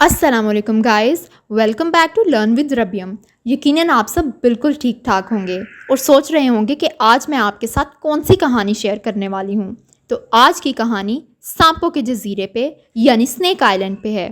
अस्सलाम वालेकुम guys, welcome back to learn with Rabiyam. यकीनन आप सब बिल्कुल ठीक ठाक होंगे और सोच रहे होंगे कि आज मैं आपके साथ कौन सी कहानी शेयर करने वाली हूँ। तो आज की कहानी सांपों के जजीरे पे यानी स्नेक आइलैंड पे है।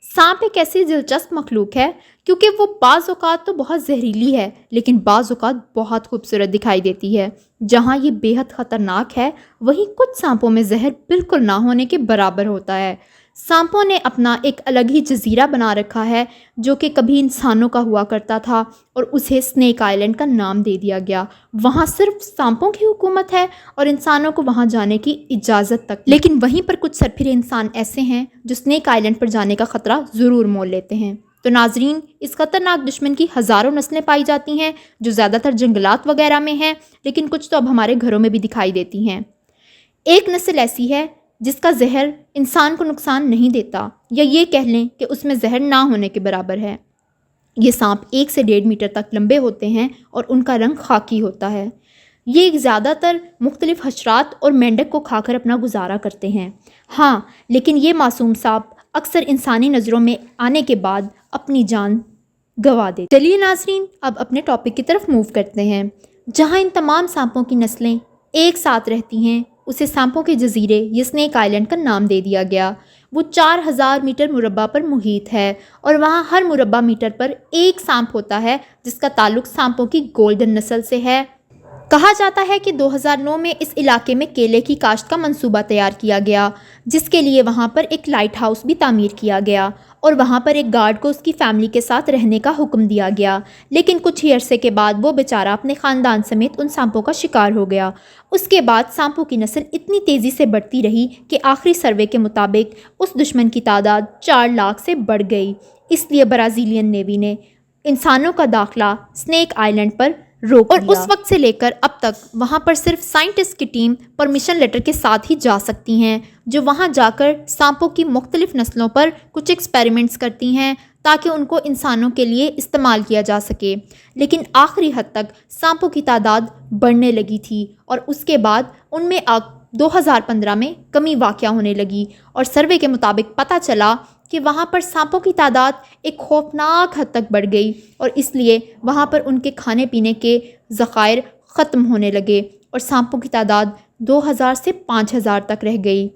सांप एक ऐसी दिलचस्प मखलूक है क्योंकि वो बाज़ औक़ात तो बहुत जहरीली है, लेकिन बाज़ औक़ात बहुत खूबसूरत दिखाई देती है। जहाँ ये बेहद ख़तरनाक है, वहीं कुछ सांपों में जहर बिल्कुल ना होने के बराबर होता है। सांपों ने अपना एक अलग ही जजीरा बना रखा है जो कि कभी इंसानों का हुआ करता था और उसे स्नेक आइलैंड का नाम दे दिया गया। वहाँ सिर्फ सांपों की हुकूमत है और इंसानों को वहाँ जाने की इजाज़त तक। लेकिन वहीं पर कुछ सरफिरे इंसान ऐसे हैं जो स्नेक आइलैंड पर जाने का ख़तरा ज़रूर मोल लेते हैं। तो नाजरीन, इस ख़तरनाक दुश्मन की हज़ारों नस्लें पाई जाती हैं जो ज़्यादातर जंगलात वगैरह में हैं, लेकिन कुछ तो अब हमारे घरों में भी दिखाई देती हैं। एक नस्ल ऐसी है जिसका जहर इंसान को नुकसान नहीं देता, या ये कह लें कि उसमें जहर ना होने के बराबर है। ये सांप 1 से 1.5 मीटर तक लंबे होते हैं और उनका रंग खाकी होता है। ये ज़्यादातर मुख्तलिफ हशरात और मेंढक को खाकर अपना गुजारा करते हैं। हाँ, लेकिन ये मासूम सांप अक्सर इंसानी नज़रों में आने के बाद अपनी जान गंवा दे। चलिए नाजरीन, अब अपने टॉपिक की तरफ मूव करते हैं। जहाँ इन तमाम सांपों की नस्लें एक साथ रहती हैं, उसे सांपों के जजीरे या स्नेक आइलैंड का नाम दे दिया गया। वो 4000 मीटर मुरब्बा पर मुहित है और वहाँ हर मुरब्बा मीटर पर एक सांप होता है जिसका ताल्लुक सांपों की गोल्डन नस्ल से है। कहा जाता है कि 2009 में इस इलाके में केले की काश्त का मंसूबा तैयार किया गया, जिसके लिए वहाँ पर एक लाइट हाउस भी तामीर किया गया और वहाँ पर एक गार्ड को उसकी फैमिली के साथ रहने का हुक्म दिया गया। लेकिन कुछ ही अरसे के बाद वो बेचारा अपने ख़ानदान समेत उन सांपों का शिकार हो गया। उसके बाद सांपों की नस्ल इतनी तेज़ी से बढ़ती रही कि आखिरी सर्वे के मुताबिक उस दुश्मन की तादाद 4 लाख से बढ़ गई। इसलिए ब्राज़ीलियन नेवी ने इंसानों का दाखिला स्नेक आइलैंड पर रोक दिया। और उस वक्त से लेकर अब तक वहाँ पर सिर्फ साइंटिस्ट की टीम परमिशन लेटर के साथ ही जा सकती हैं, जो वहाँ जाकर सांपों की मुख्तलिफ नस्लों पर कुछ एक्सपेरिमेंट्स करती हैं ताकि उनको इंसानों के लिए इस्तेमाल किया जा सके। लेकिन आखिरी हद तक सांपों की तादाद बढ़ने लगी थी और उसके बाद उनमें 2015 में कमी वाक़या होने लगी और सर्वे के मुताबिक पता चला कि वहाँ पर सांपों की तादाद एक खौफनाक हद तक बढ़ गई और इसलिए वहाँ पर उनके खाने पीने के ज़खायर ख़त्म होने लगे और सांपों की तादाद 2000 से 5000 तक रह गई।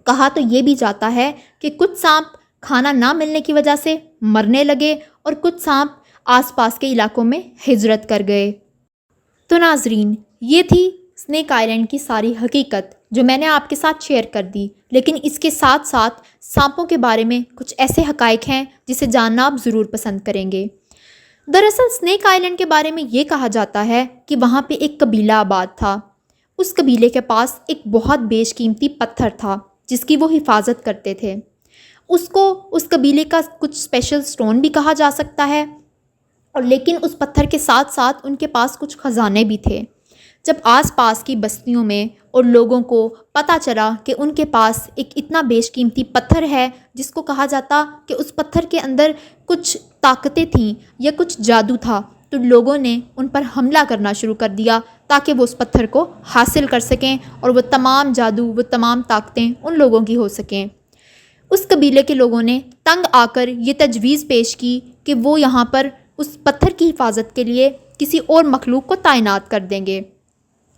कहा तो ये भी जाता है कि कुछ सांप खाना ना मिलने की वजह से मरने लगे और कुछ सांप आसपास के इलाकों में हिजरत कर गए। तो नाजरीन, ये थी स्नेक आइलैंड की सारी हकीकत जो मैंने आपके साथ शेयर कर दी। लेकिन इसके साथ साथ सांपों के बारे में कुछ ऐसे हकाइक हैं जिसे जानना आप ज़रूर पसंद करेंगे। दरअसल स्नेक आइलैंड के बारे में ये कहा जाता है कि वहाँ पे एक कबीला आबाद था। उस कबीले के पास एक बहुत बेशकीमती पत्थर था जिसकी वो हिफाजत करते थे। उसको उस कबीले का कुछ स्पेशल स्टोन भी कहा जा सकता है, और लेकिन उस पत्थर के साथ साथ उनके पास कुछ ख़जाने भी थे। जब आसपास की बस्तियों में और लोगों को पता चला कि उनके पास एक इतना बेशकीमती पत्थर है जिसको कहा जाता कि उस पत्थर के अंदर कुछ ताकतें थीं या कुछ जादू था, तो लोगों ने उन पर हमला करना शुरू कर दिया ताकि वो उस पत्थर को हासिल कर सकें और वो तमाम जादू, वो तमाम ताकतें उन लोगों की हो सकें। उस कबीले के लोगों ने तंग आकर ये तजवीज़ पेश की कि वो यहाँ पर उस पत्थर की हिफाजत के लिए किसी और मखलूक को तैनात कर देंगे।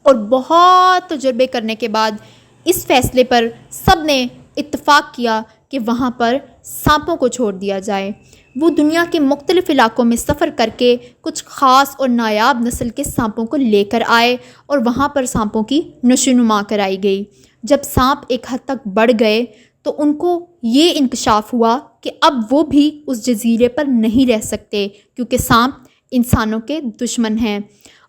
और बहुत तजुर्बे करने के बाद इस फैसले पर सब ने इत्तफ़ाक़ किया कि वहाँ पर सांपों को छोड़ दिया जाए। वो दुनिया के मुख्तलिफ़ इलाकों में सफ़र करके कुछ ख़ास और नायाब नस्ल के सांपों को लेकर आए और वहाँ पर सांपों की नशोनुमा कराई गई। जब सांप एक हद तक बढ़ गए तो उनको ये इंकशाफ हुआ कि अब वो भी उस जजीरे पर नहीं रह सकते क्योंकि सांप इंसानों के दुश्मन हैं।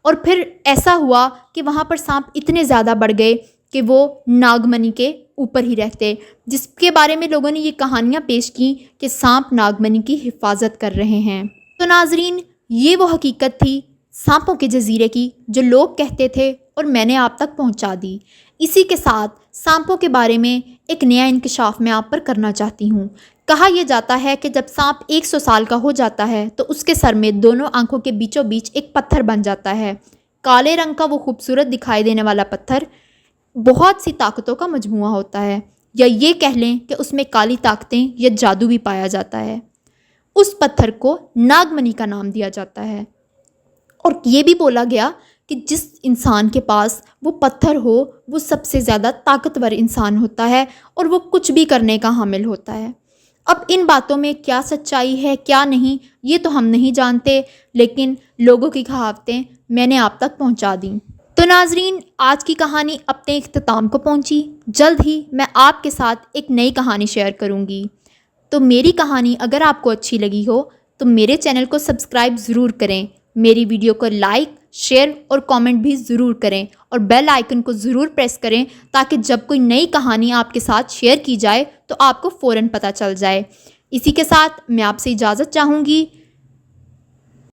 और फिर ऐसा हुआ कि वहाँ पर सांप इतने ज़्यादा बढ़ गए कि वो नागमणि के ऊपर ही रहते, जिसके बारे में लोगों ने ये कहानियाँ पेश की कि सांप नागमणि की हिफाजत कर रहे हैं। तो नाजरीन, ये वो हकीकत थी सांपों के जजीरे की जो लोग कहते थे और मैंने आप तक पहुँचा दी। इसी के साथ सांपों के बारे में एक नया इंकशाफ मैं आप पर करना चाहती हूँ। कहा यह जाता है कि जब सांप 100 साल का हो जाता है तो उसके सर में दोनों आंखों के बीचों बीच एक पत्थर बन जाता है। काले रंग का वो खूबसूरत दिखाई देने वाला पत्थर बहुत सी ताकतों का मजमुआ होता है। یا یہ کہہ لیں کہ اس میں کالی طاقتیں یا جادو بھی پایا جاتا ہے۔ اس پتھر کو ناگمنی کا نام دیا جاتا ہے، اور یہ بھی بولا گیا کہ جس انسان کے پاس وہ پتھر ہو وہ سب سے زیادہ طاقتور انسان ہوتا ہے اور وہ کچھ بھی کرنے کا حامل ہوتا ہے۔ اب ان باتوں میں کیا سچائی ہے کیا نہیں یہ تو ہم نہیں جانتے، لیکن لوگوں کی کہاوتیں میں نے آپ تک پہنچا دیں۔ تو ناظرین، آج کی کہانی اپنے اختتام کو پہنچی۔ جلد ہی میں آپ کے ساتھ ایک نئی کہانی شیئر کروں گی۔ تو میری کہانی اگر آپ کو اچھی لگی ہو تو میرے چینل کو سبسکرائب ضرور کریں، میری ویڈیو کو لائک، شیئر اور کامنٹ بھی ضرور کریں، اور بیل آئیکن کو ضرور پریس کریں تاکہ جب کوئی نئی کہانی آپ کے ساتھ شیئر کی جائے تو آپ کو فوراً پتہ چل جائے۔ اسی کے ساتھ میں آپ سے اجازت چاہوں گی۔